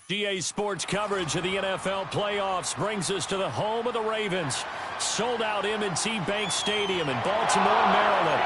GA Sports coverage of the NFL playoffs brings us to the home of the Ravens. Sold out M&T Bank Stadium in Baltimore, Maryland.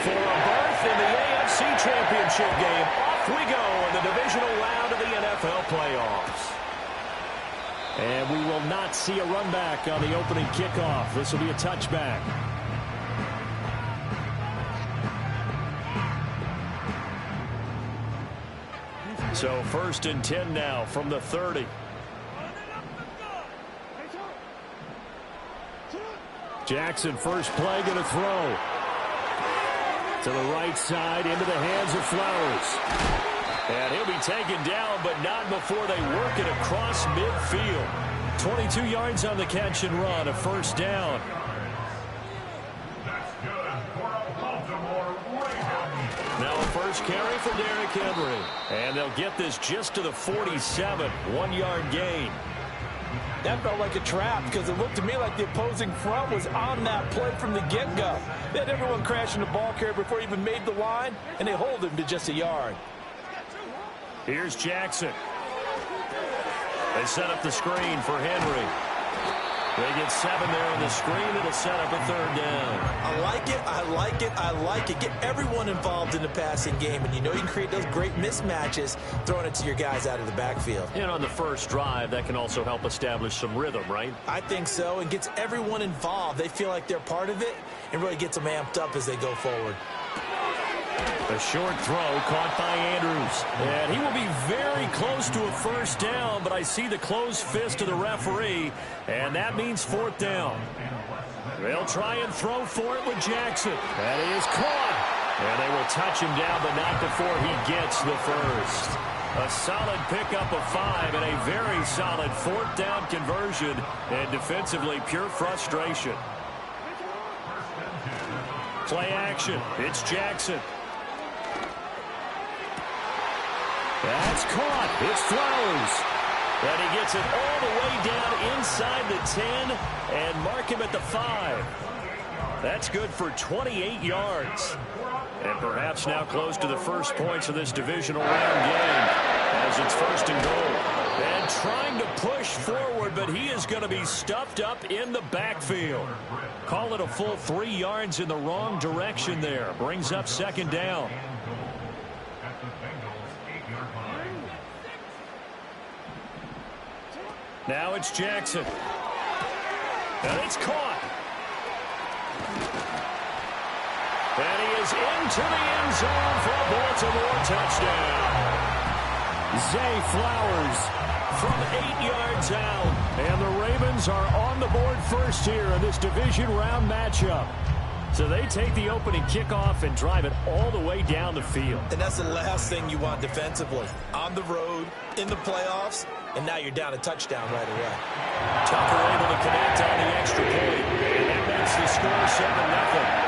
For a berth in the AFC Championship game, off we go in the divisional round of the NFL playoffs. And we will not see a run back on the opening kickoff. This will be a touchback. So 1st and 10 now from the 30. Jackson, first play, going to throw. To the right side, into the hands of Flowers. And he'll be taken down, but not before they work it across midfield. 22 yards on the catch and run, a first down. Now a first carry for Derrick Henry. And they'll get this just to the 47, 1-yard gain. That felt like a trap because it looked to me like the opposing front was on that play from the get-go. They had everyone crashing the ball carrier before he even made the line, and they hold him to just a yard. Here's Jackson. They set up the screen for Henry. They get 7 there on the screen. It'll set up a 3rd down. I like it. I like it. I like it. Get everyone involved in the passing game, and you know you can create those great mismatches throwing it to your guys out of the backfield. And on the first drive, that can also help establish some rhythm, right? I think so, and gets everyone involved. They feel like they're part of it and really gets them amped up as they go forward. A short throw caught by Andrews. And he will be very close to a first down, but I see the closed fist of the referee, and that means 4th down. They'll try and throw for it with Jackson. That is caught. And they will touch him down, but not before he gets the first. A solid pickup of 5 and a very solid 4th down conversion, and defensively pure frustration. Play action. It's Jackson. That's caught. It's Flowers. And he gets it all the way down inside the 10 and mark him at the 5. That's good for 28 yards. And perhaps now close to the first points of this divisional round game as it's 1st and goal. And trying to push forward, but he is going to be stuffed up in the backfield. Call it a full 3 yards in the wrong direction there. Brings up 2nd down. Now it's Jackson. And it's caught. And he is into the end zone for a Baltimore touchdown. Zay Flowers from 8 yards out. And the Ravens are on the board first here in this division round matchup. So they take the opening kickoff and drive it all the way down the field. And that's the last thing you want defensively. On the road, in the playoffs, and now you're down a touchdown right away. Tucker able to connect on the extra point. And that makes the score 7-0.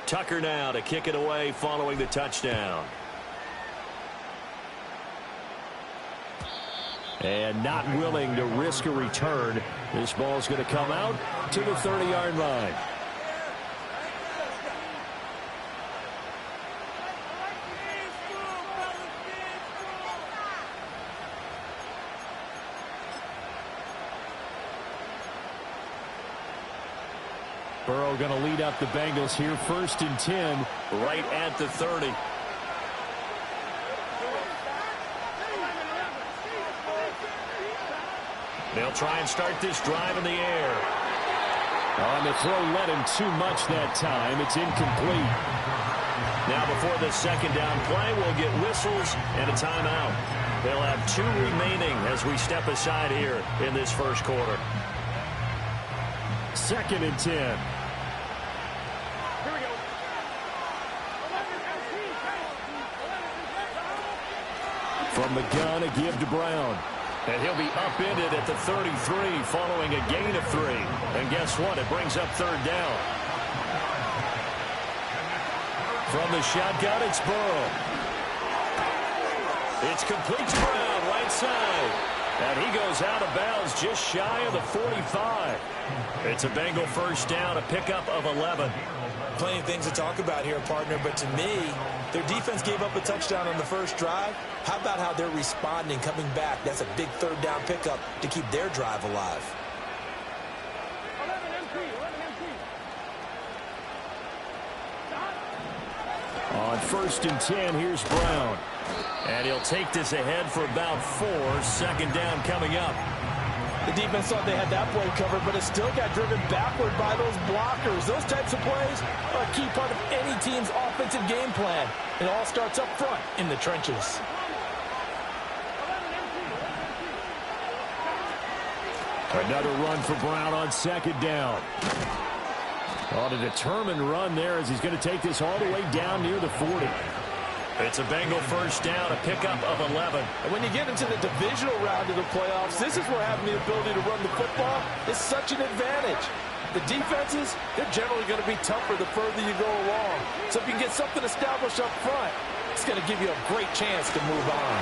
Tucker now to kick it away following the touchdown. And not willing to risk a return. This ball's going to come out to the 30-yard line. Burrow going to lead up the Bengals here, 1st and 10, right at the 30. They'll try and start this drive in the air. On the throw, led him too much that time. It's incomplete. Now before the 2nd down play, we'll get whistles and a timeout. They'll have 2 remaining as we step aside here in this first quarter. 2nd and 10. Here we go. From the gun, a give to Brown. And he'll be upended at the 33 following a gain of 3. And guess what? It brings up third down. From the shotgun, it's Burrow. It's complete to Brown, right side. And he goes out of bounds just shy of the 45. It's a Bengal first down, a pickup of 11. Plenty of things to talk about here, partner, but to me, their defense gave up a touchdown on the first drive. How about how they're responding, coming back? That's a big third down pickup to keep their drive alive. On 1st and 10, here's Brown. And he'll take this ahead for about 4. Second down coming up. The defense thought they had that play covered, but it still got driven backward by those blockers. Those types of plays are a key part of any team's offensive game plan. It all starts up front in the trenches. Another run for Brown on second down. On a determined run there as he's going to take this all the way down near the 40. It's a Bengal first down, a pickup of 11. And when you get into the divisional round of the playoffs, this is where having the ability to run the football is such an advantage. The defenses, they're generally going to be tougher the further you go along. So if you can get something established up front, it's going to give you a great chance to move on.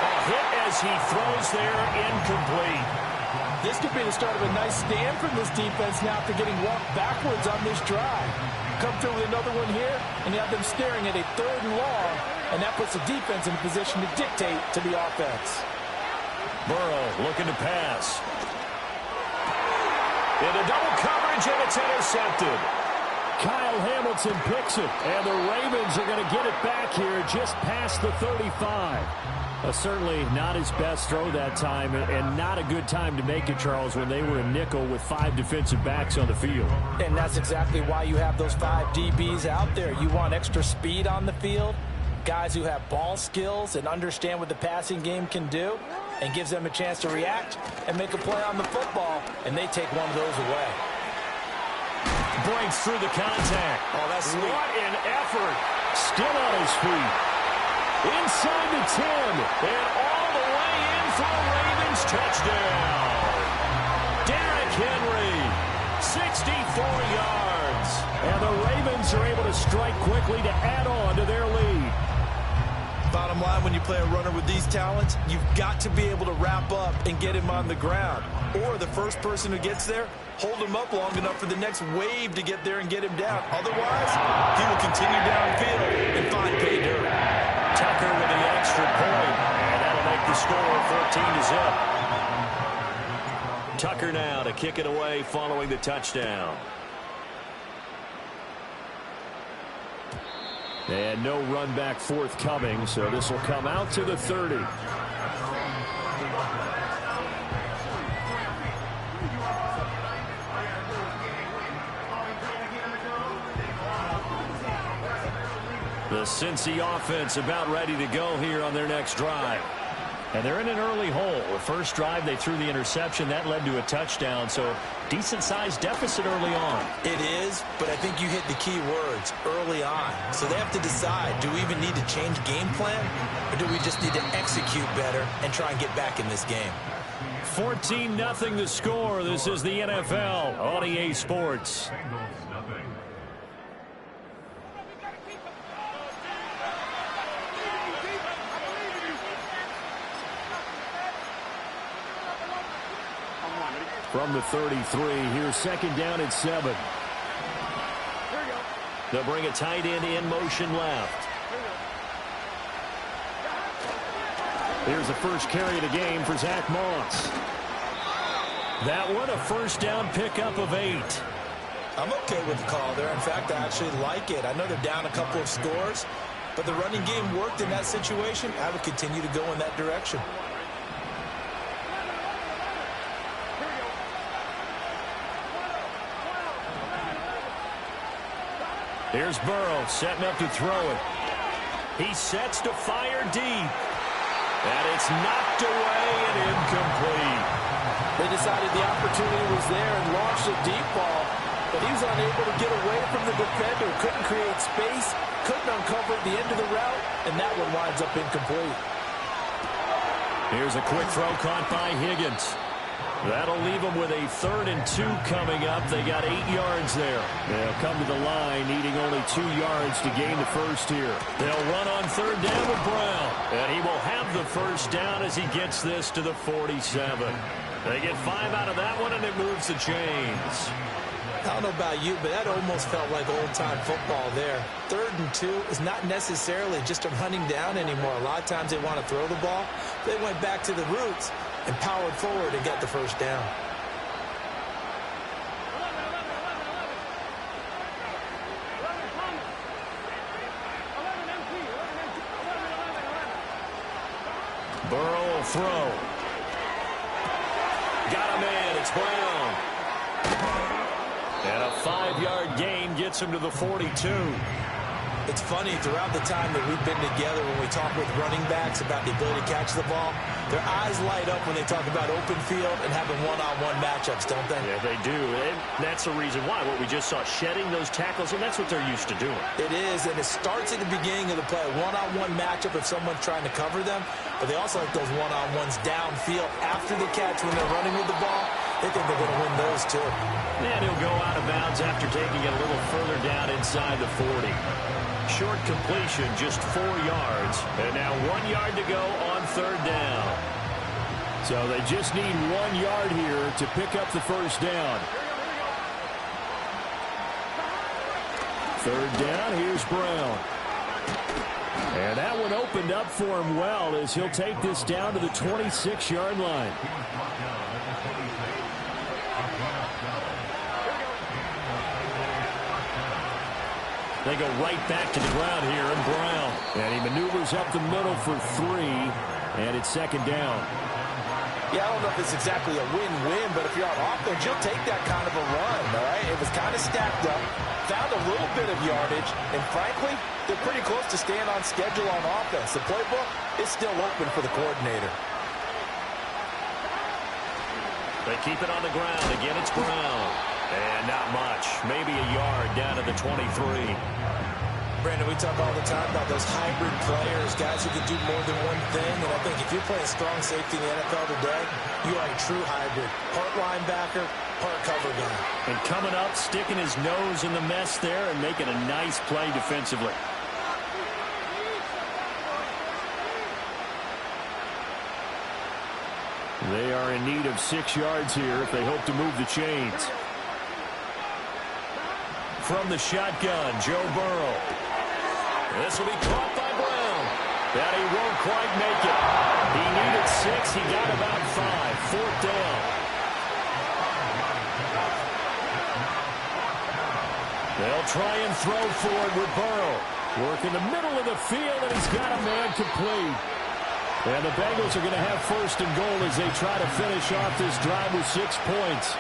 A hit as he throws there, incomplete. This could be the start of a nice stand from this defense now after getting walked backwards on this drive. Come through with another one here, and you have them staring at a 3rd and long, and that puts the defense in a position to dictate to the offense. Burrow looking to pass. Into double coverage, and it's intercepted. Kyle Hamilton picks it, and the Ravens are going to get it back here just past the 35. Certainly not his best throw that time, and not a good time to make it, Charles, when they were a nickel with 5 defensive backs on the field. And that's exactly why you have those 5 DBs out there. You want extra speed on the field, guys who have ball skills and understand what the passing game can do, and gives them a chance to react and make a play on the football, and they take one of those away. Breaks through the contact. Oh, that's sweet. What an effort. Still on his feet. Inside the 10, and all the way in for a Ravens touchdown. Derrick Henry, 64 yards. And the Ravens are able to strike quickly to add on to their lead. Bottom line, when you play a runner with these talents, you've got to be able to wrap up and get him on the ground. Or the first person who gets there, hold him up long enough for the next wave to get there and get him down. Otherwise, he will continue downfield and find pay dirt. Tucker with the extra point, and that'll make the score 14-0. Tucker now to kick it away following the touchdown. And no run back forthcoming, so this will come out to the 30. The Cincy offense about ready to go here on their next drive. And they're in an early hole. The first drive, they threw the interception. That led to a touchdown, so decent-sized deficit early on. It is, but I think you hit the key words, early on. So they have to decide, do we even need to change game plan, or do we just need to execute better and try and get back in this game? 14-0 the score. This is the NFL on EA Sports. From the 33, here's second down at 7. They'll bring a tight end in motion left. Here's the first carry of the game for Zach Moss. That one, a first down pickup of 8. I'm okay with the call there. In fact, I actually like it. I know they're down a couple of scores, but the running game worked in that situation. I would continue to go in that direction. Here's Burrow setting up to throw it. He sets to fire deep. And it's knocked away and incomplete. They decided the opportunity was there and launched a deep ball, but he was unable to get away from the defender. Couldn't create space, couldn't uncover the end of the route, and that one winds up incomplete. Here's a quick throw caught by Higgins. That'll leave them with a 3rd and 2 coming up. They got 8 yards there. They'll come to the line needing only 2 yards to gain the first here. They'll run on 3rd down with Brown. And he will have the first down as he gets this to the 47. They get 5 out of that one, and it moves the chains. I don't know about you, but that almost felt like old-time football there. 3rd and 2 is not necessarily just a running down anymore. A lot of times they want to throw the ball. They went back to the roots and powered forward and got the first down. Burrow will throw. Got a man. It's Brown. And a 5-yard gain gets him to the 42. It's funny, throughout the time that we've been together, when we talk with running backs about the ability to catch the ball, their eyes light up when they talk about open field and having one-on-one matchups, don't they? Yeah, they do. And that's the reason why. What we just saw, shedding those tackles, and that's what they're used to doing. It is, and it starts at the beginning of the play. One-on-one matchup if someone's trying to cover them, but they also like those one-on-ones downfield after the catch when they're running with the ball. They think they're going to win those, too. And he'll go out of bounds after taking it a little further down inside the 40. Short completion, just 4 yards. And now 1 yard to go on 3rd down. So they just need 1 yard here to pick up the first down. 3rd down, here's Brown. And that one opened up for him well as he'll take this down to the 26-yard line. They go right back to the ground here, and Brown. And he maneuvers up the middle for 3, and it's 2nd down. Yeah, I don't know if it's exactly a win-win, but if you're on offense, you'll take that kind of a run, all right? It was kind of stacked up, found a little bit of yardage, and frankly, they're pretty close to staying on schedule on offense. The playbook is still open for the coordinator. They keep it on the ground. Again, it's Brown. And not much. Maybe a yard down to the 23. Brandon, we talk all the time about those hybrid players, guys who can do more than one thing. And I think if you're playing strong safety in the NFL today, you are a true hybrid. Part linebacker, part cover guy. And coming up, sticking his nose in the mess there and making a nice play defensively. They are in need of 6 yards here if they hope to move the chains. From the shotgun, Joe Burrow. This will be caught by Brown. That he won't quite make it. He needed 6. He got about 5. 4th down. They'll try and throw for it with Burrow. Work in the middle of the field, and he's got a man complete. And the Bengals are going to have 1st and goal as they try to finish off this drive with 6 points.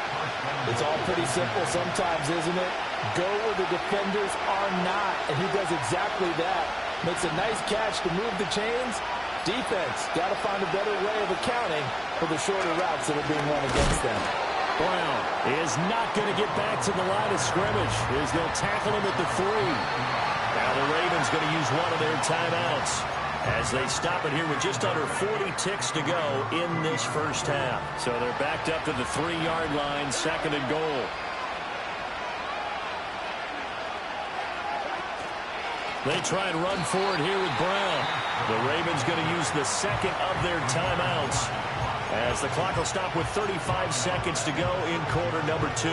It's all pretty simple sometimes, isn't it? Go where the defenders are not, and he does exactly that. Makes a nice catch to move the chains. Defense, got to find a better way of accounting for the shorter routes that are being run against them. Brown is not going to get back to the line of scrimmage as they'll tackle him at the 3. Now the Ravens going to use one of their timeouts as they stop it here with just under 40 ticks to go in this first half. So they're backed up to the 3-yard line, 2nd and goal. They try and run forward here with Brown. The Ravens going to use the 2nd of their timeouts as the clock will stop with 35 seconds to go in quarter number 2.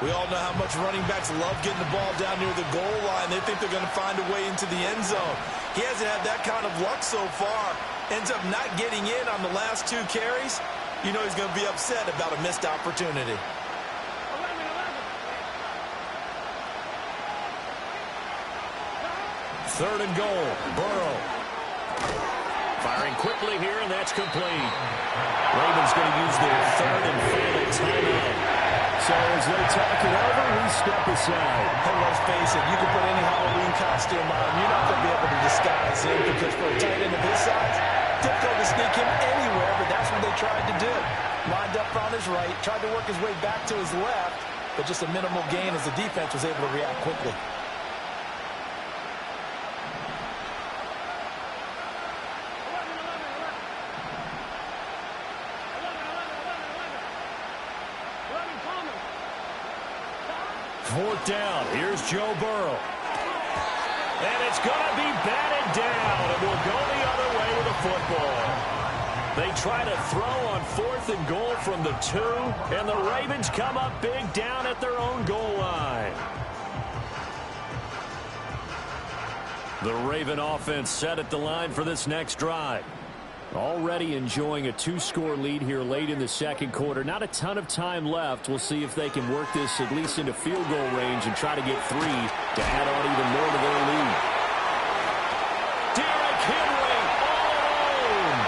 We all know how much running backs love getting the ball down near the goal line. They think they're going to find a way into the end zone. He hasn't had that kind of luck so far. Ends up not getting in on the last 2 carries. You know he's going to be upset about a missed opportunity. Third and goal, Burrow. Firing quickly here, and that's complete. Ravens going to use their 3rd and final timeout. So as they talk it over, we step aside. Hey, let's face it, you can put any Halloween costume on. You're not going to be able to disguise him because for a tight end of his size, difficult to sneak him anywhere, but that's what they tried to do. Lined up on his right, tried to work his way back to his left, but just a minimal gain as the defense was able to react quickly. 4th down. Here's Joe Burrow. And it's going to be batted down, and will go the other way with the football. They try to throw on 4th and goal from the 2, and the Ravens come up big down at their own goal line. The Raven offense set at the line for this next drive. Already enjoying a 2-score lead here late in the second quarter. Not a ton of time left. We'll see if they can work this at least into field goal range and try to get 3 to add on even more to their lead. Derrick Henry all alone.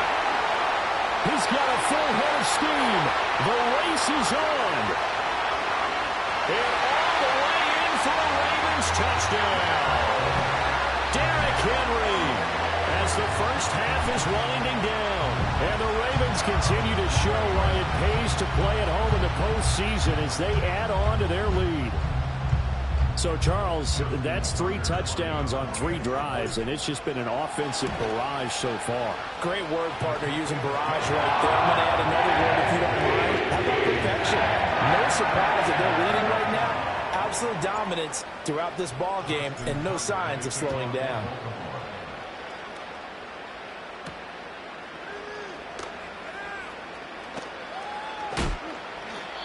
He's got a full head of steam. The race is on. And all the way in for a Ravens touchdown. Derrick Henry, as the first half is winding down. And the Ravens continue to show why it pays to play at home in the postseason as they add on to their lead. So, Charles, that's 3 touchdowns on 3 drives, and it's just been an offensive barrage so far. Great word, partner, using barrage right there. I'm going to add another word if you don't mind. How about perfection? No surprise that they're leading right now. Absolute dominance throughout this ball game and no signs of slowing down.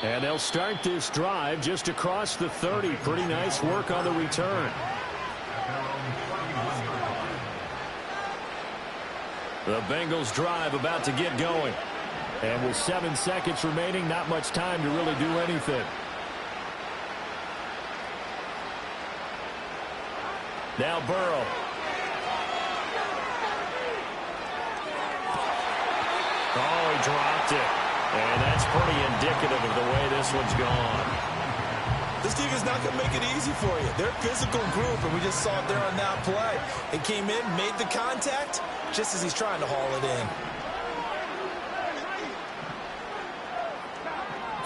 And they'll start this drive just across the 30. Pretty nice work on the return. The Bengals drive about to get going. And with 7 seconds remaining, not much time to really do anything. Now Burrow. Oh, he dropped it. And that's pretty indicative of the way this one's gone. This team is not going to make it easy for you. They're a physical group, and we just saw it there on that play. It came in, made the contact, just as he's trying to haul it in.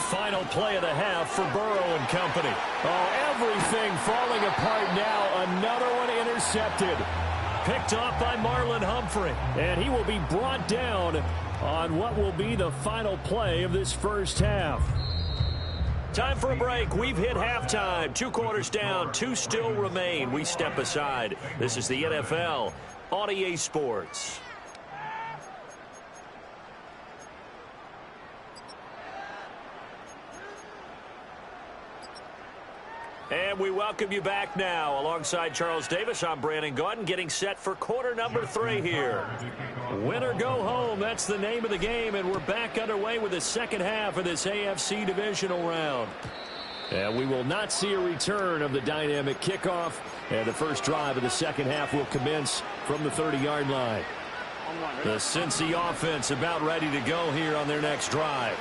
Final play of the half for Burrow and company. Oh, everything falling apart now. Another one intercepted. Picked off by Marlon Humphrey. And he will be brought down on what will be the final play of this first half. Time for a break. We've hit halftime. 2 quarters down. 2 still remain. We step aside. This is the NFL on EA Sports. And we welcome you back now. Alongside Charles Davis, I'm Brandon Gaudin, getting set for quarter number 3 here. Win or go home, that's the name of the game, and we're back underway with the second half of this AFC divisional round. And we will not see a return of the dynamic kickoff, and the first drive of the second half will commence from the 30-yard line. The Cincy offense about ready to go here on their next drive.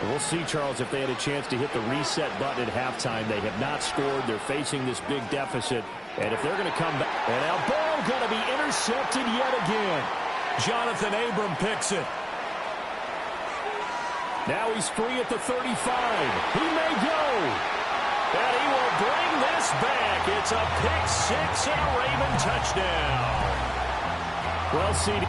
We'll see, Charles, if they had a chance to hit the reset button at halftime. They have not scored. They're facing this big deficit. And if they're going to come back, and now Burrow going to be intercepted yet again. Jonathan Abram picks it. Now he's free at the 35. He may go. And he will bring this back. It's a pick 6 and a Raven touchdown. Well, CD.